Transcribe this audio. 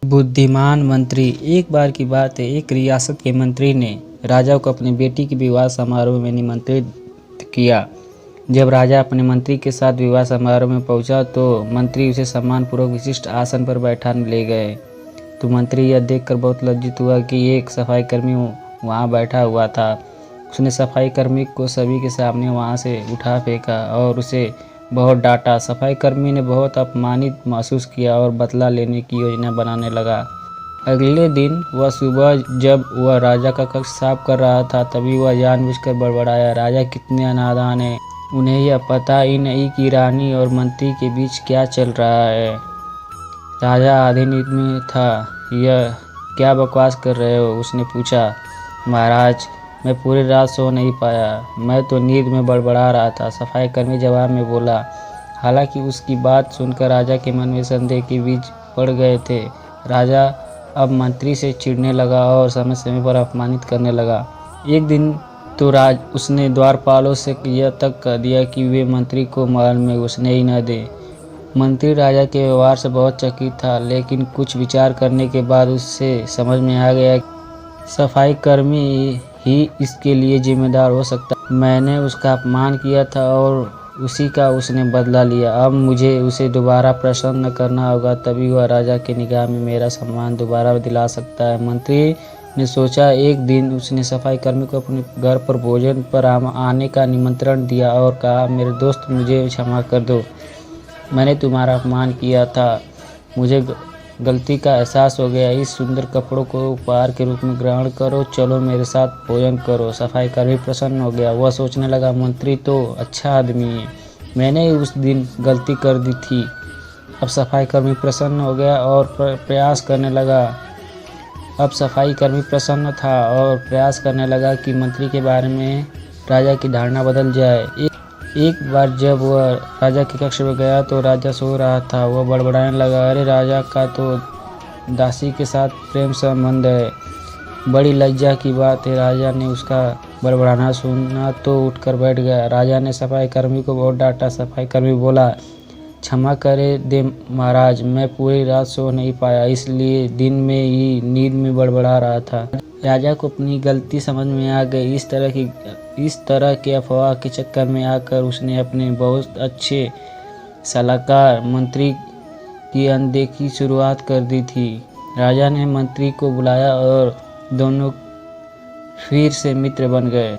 बुद्धिमान मंत्री। एक बार की बात है, एक रियासत के मंत्री ने राजा को अपनी बेटी के विवाह समारोह में निमंत्रित किया। जब राजा अपने मंत्री के साथ विवाह समारोह में पहुंचा तो मंत्री उसे सम्मानपूर्वक विशिष्ट आसन पर बैठाने ले गए। तो मंत्री यह देखकर बहुत लज्जित हुआ कि एक सफाई कर्मी वहां बैठा हुआ था। उसने सफाई कर्मी को सभी के सामने वहां से उठा फेंका और उसे बहुत डांटा। सफाई कर्मी ने बहुत अपमानित महसूस किया और बदला लेने की योजना बनाने लगा। अगले दिन वह सुबह जब वह राजा का कक्ष साफ कर रहा था तभी वह जानबूझकर बड़बड़ाया, राजा कितने नादान हैं, उन्हें यह पता ही नहीं कि रानी और मंत्री के बीच क्या चल रहा है। राजा आधे नींद में था। यह क्या बकवास कर रहे हो, उसने पूछा। महाराज, मैं पूरी रात सो नहीं पाया, मैं तो नींद में बड़बड़ा रहा था, सफाई कर्मी जवाब में बोला। हालांकि उसकी बात सुनकर राजा के मन में संदेह के बीज पड़ गए थे। राजा अब मंत्री से चिढ़ने लगा और समय समय पर अपमानित करने लगा। एक दिन तो उसने द्वारपालों से यह तक कह दिया कि वे मंत्री को महल में घुसने ही न दे। मंत्री राजा के व्यवहार से बहुत चकित था, लेकिन कुछ विचार करने के बाद उससे समझ में आ गया सफाई कर्मी ही इसके लिए जिम्मेदार हो सकता। मैंने उसका अपमान किया था और उसी का उसने बदला लिया। अब मुझे उसे दोबारा प्रसन्न करना होगा, तभी वह राजा की निगाह में मेरा सम्मान दोबारा दिला सकता है। मंत्री ने सोचा। एक दिन उसने सफाई कर्मी को अपने घर पर भोजन पर आने का निमंत्रण दिया और कहा, मेरे दोस्त, मुझे क्षमा कर दो, मैंने तुम्हारा अपमान किया था, मुझे गलती का एहसास हो गया। इस सुंदर कपड़ों को उपहार के रूप में ग्रहण करो, चलो मेरे साथ भोजन करो। सफाई कर्मी प्रसन्न हो गया। वह सोचने लगा, मंत्री तो अच्छा आदमी है, मैंने ही उस दिन गलती कर दी थी। अब सफाई कर्मी प्रसन्न हो गया और प्रयास करने लगा। अब सफाई कर्मी प्रसन्न था और प्रयास करने लगा कि मंत्री के बारे में राजा की धारणा बदल जाए। एक बार जब वह राजा के कक्ष में गया तो राजा सो रहा था। वह बड़बड़ाने लगा, अरे राजा का तो दासी के साथ प्रेम संबंध है, बड़ी लज्जा की बात है। राजा ने उसका बड़बड़ाना सुना तो उठकर बैठ गया। राजा ने सफाई कर्मी को बहुत डांटा। सफाई कर्मी बोला, क्षमा करे दे महाराज, मैं पूरी रात सो नहीं पाया, इसलिए दिन में ही नींद में बड़बड़ा रहा था। राजा को अपनी गलती समझ में आ गई। इस तरह के अफवाह के चक्कर में आकर उसने अपने बहुत अच्छे सलाहकार मंत्री की अनदेखी शुरुआत कर दी थी। राजा ने मंत्री को बुलाया और दोनों फिर से मित्र बन गए।